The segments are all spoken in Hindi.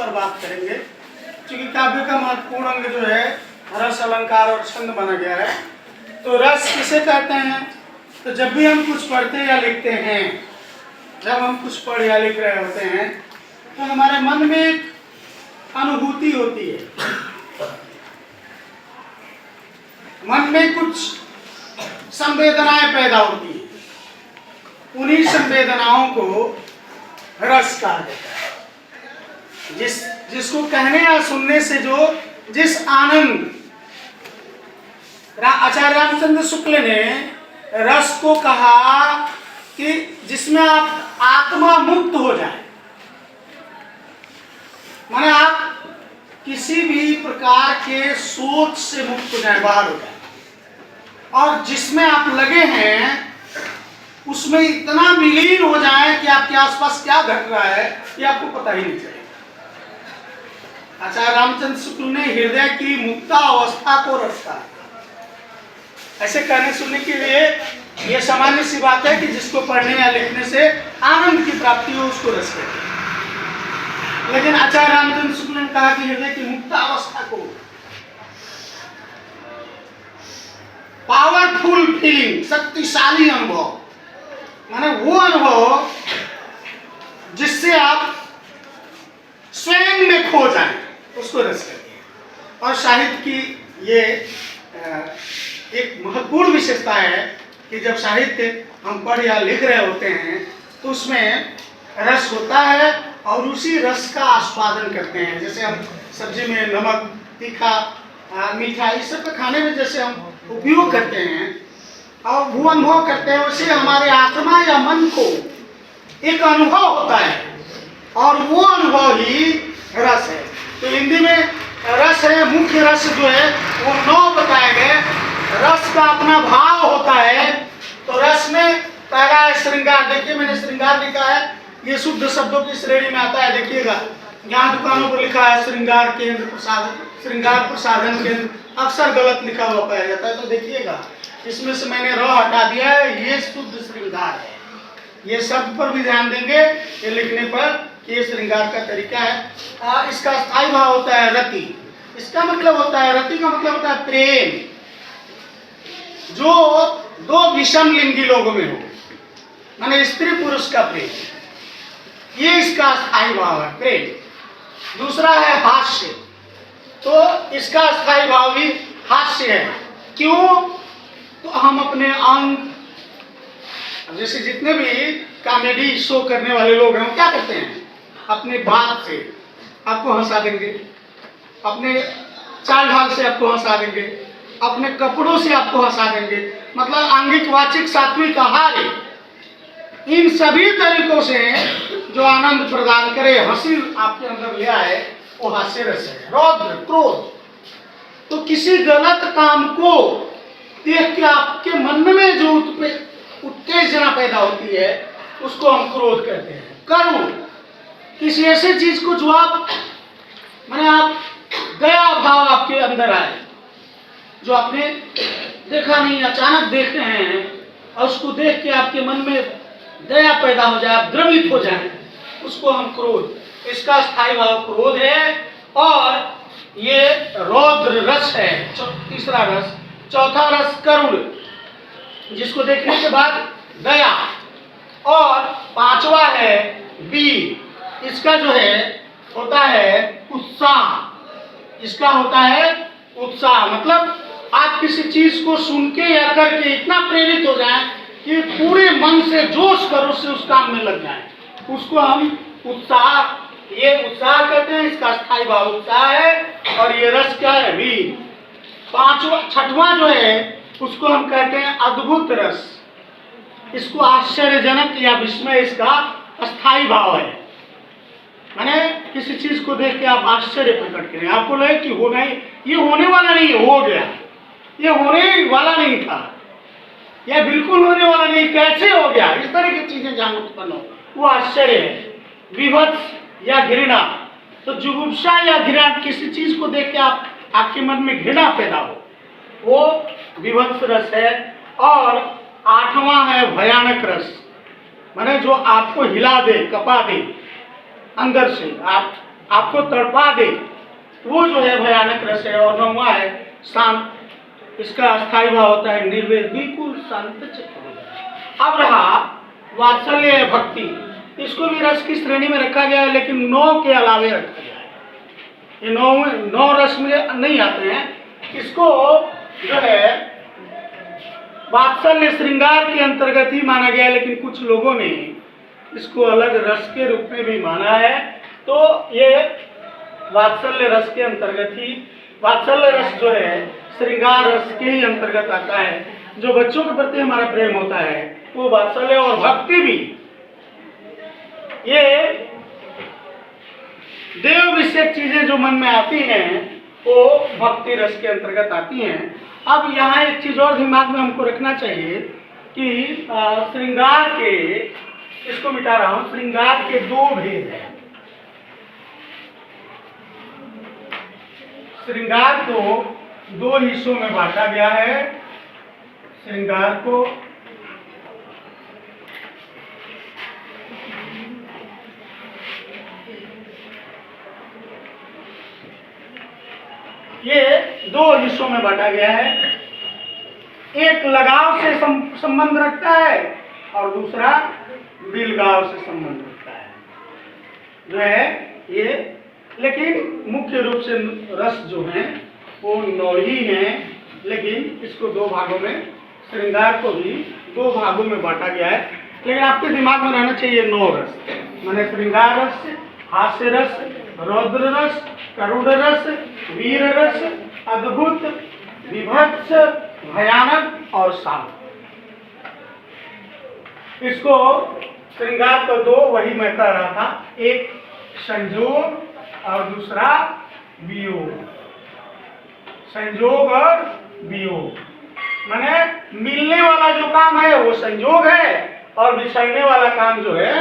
पर बात करेंगे, क्योंकि काव्य का महत्वपूर्ण अंग जो है रस, अलंकार और छंद माना गया है। तो रस किसे कहते हैं? तो जब भी हम कुछ पढ़ते या लिखते हैं, जब हम कुछ पढ़ या लिख रहे होते हैं तो हमारे मन में एक अनुभूति होती है, मन में कुछ संवेदनाएं पैदा होती हैं। उन्हीं संवेदनाओं को रस कहा जाता है। जिसको कहने या सुनने से जिस आनंद, आचार्य रामचंद्र शुक्ल ने रस को कहा कि जिसमें आप आत्मा मुक्त हो जाए, माने आप किसी भी प्रकार के सोच से मुक्त हो जाए, बाहर हो जाए, और जिसमें आप लगे हैं उसमें इतना विलीन हो जाए कि आपके आसपास क्या घट रहा है ये आपको पता ही नहीं चलेगा। आचार्य रामचंद्र शुक्ल ने हृदय की मुक्ता अवस्था को रस कहा। ऐसे कहने सुनने के लिए यह सामान्य सी बात है कि जिसको पढ़ने या लिखने से आनंद की प्राप्ति हो उसको रस कहते हैं। लेकिन आचार्य रामचंद्र शुक्ल ने कहा कि हृदय की मुक्ता अवस्था को, पावरफुल फीलिंग, शक्तिशाली अनुभव, माने वो अनुभव जिससे आप स्वयं में खो जाएं, उसको रस कहते हैं। और साहित्य की ये एक महत्वपूर्ण विशेषता है कि जब साहित्य हम पढ़ या लिख रहे होते हैं तो उसमें रस होता है और उसी रस का आस्वादन करते हैं। जैसे हम सब्जी में नमक, तीखा, मीठा, इस सब के खाने में जैसे हम उपयोग करते हैं और वो अनुभव करते हैं, उससे हमारे आत्मा या मन को एक अनुभव होता है और वो अनुभव ही रस है। तो हिंदी में रस है, मुख्य रस जो है वो 9 बताए गए। रस का अपना भाव होता है। तो रस में पहला है श्रृंगार। देखिए मैंने श्रृंगार लिखा है, ये शुद्ध शब्दों की श्रेणी में आता है। देखिएगा यहाँ दुकानों पर लिखा है श्रृंगार केंद्र प्रसाधन, श्रृंगार प्रसाधन केंद्र, अक्सर गलत लिखा हुआ पाया जाता है। तो देखिएगा इसमें से मैंने र हटा दिया है, ये शुद्ध श्रृंगार है। ये शब्द पर भी ध्यान देंगे ये लिखने पर कि ये श्रृंगार का तरीका है। इसका स्थायी भाव होता है रति। इसका मतलब होता है, रति का मतलब होता है प्रेम, जो 2 विषम लिंगी लोगों में हो, माने स्त्री पुरुष का प्रेम, ये इसका स्थायी भाव है, प्रेम। दूसरा है हास्य, तो इसका स्थायी भाव भी हास्य है। क्यों? तो हम अपने अंग, जैसे जितने भी कॉमेडी शो करने वाले लोग हैं वो क्या करते हैं, अपने बात से आपको हंसा देंगे, अपने चाल ढाल से आपको हंसा देंगे, अपने कपड़ों से आपको हंसा देंगे। मतलब आंगिक, वाचिक, सात्विक, आहार, इन सभी तरीकों से जो आनंद प्रदान करे, हंसी आपके अंदर ले आए, वो हास्य रस है। रौद्र, क्रोध, तो किसी गलत काम को देख के आपके मन में जो उत्तेजना पैदा होती है उसको हम क्रोध कहते हैं। करुण, किसी ऐसे चीज को जो आप, माने आप दया भाव आपके अंदर आए, जो आपने देखा नहीं, अचानक देख रहे हैं और उसको देख के आपके मन में दया पैदा हो जाए, आप द्रवित हो जाए, उसको हम क्रोध, इसका स्थायी भाव क्रोध है। और ये रौद्र रस है, तीसरा रस। चौथा रस करुण, जिसको देखने के बाद दया। और 5वां है वीर, इसका जो है होता है उत्साह। इसका होता है उत्साह, मतलब आप किसी चीज को सुन के या करके इतना प्रेरित हो जाए कि पूरे मन से जोश करो से उस काम में लग जाए, उसको हम उत्साह, ये उत्साह कहते हैं। इसका स्थायी भाव उत्साह है। और ये रस क्या है, वीर। 6वां जो है उसको हम कहते हैं अद्भुत रस। इसको आश्चर्यजनक या विस्मय इसका अस्थायी भाव है। माने किसी चीज को देख के आप आश्चर्य प्रकट करें, आपको लगे कि होना ही, ये होने वाला नहीं है, हो गया, ये होने वाला नहीं था, यह बिल्कुल होने वाला नहीं, कैसे हो गया, इस तरह की चीजें जहां उत्पन्न हो, वो आश्चर्य है। विभत्स या घृणा, तो जुगुप्सा या घृणा, किसी चीज को देख के आपके मन में घृणा पैदा हो, वो विभत्स रस है। और 8वां है भयानक रस, माने जो आपको हिला दे, कपा दे अंदर से, आप आपको तड़पा दे, वो जो है भयानक रस है। और 9वां है शांत, इसका अस्थायी भाव होता है निर्वेद, बिल्कुल शांत चित्त हो जाए। अब रहा वात्सल्य भक्ति, इसको भी रस की श्रेणी में रखा गया है, लेकिन 9 के अलावे रखा गया है। ये 9 रस में नहीं आते हैं। इसको जो है वात्सल्य श्रृंगार के अंतर्गत ही माना गया है, लेकिन कुछ लोगों ने इसको अलग रस के रूप में भी माना है। तो ये वात्सल्य रस के अंतर्गत ही, वात्सल्य रस जो है श्रृंगार रस के ही अंतर्गत आता है। जो बच्चों के प्रति हमारा प्रेम होता है वो वात्सल्य, और भक्ति भी, ये देव विषयक चीजें जो मन में आती हैं वो भक्ति रस के अंतर्गत आती हैं। अब यहाँ एक चीज और दिमाग में हमको रखना चाहिए कि श्रृंगार के, इसको मिटा रहा हूं, श्रृंगार के 2 भेद हैं। श्रृंगार को 2 हिस्सों में बांटा गया है। श्रृंगार को ये 2 हिस्सों में बांटा गया है। एक लगाव से संबंध रखता है और दूसरा बिलगाव से संबंध रखता है, जो है ये। लेकिन मुख्य रूप से रस जो है वो 9 ही हैं, लेकिन इसको 2 भागों में, श्रृंगार को भी 2 भागों में बांटा गया है। लेकिन आपके दिमाग में रहना चाहिए 9 रस, माने श्रृंगार रस, हास्य रस, रौद्र रस, करुण रस, वीर रस, अद्भुत, विभत्स, भयानक और शांत। इसको श्रृंगार को 2, वही मैं कह रहा था, एक संजोग और दूसरा वियोग। संजोग और वियोग माने मिलने वाला जो काम है वो संजोग है, और बिछड़ने वाला काम जो है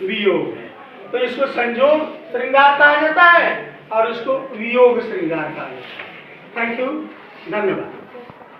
वियोग है। तो इसको संजोग श्रृंगार कहा जाता है और इसको वियोग श्रृंगार कहा जाता है। थैंक यू, धन्यवाद।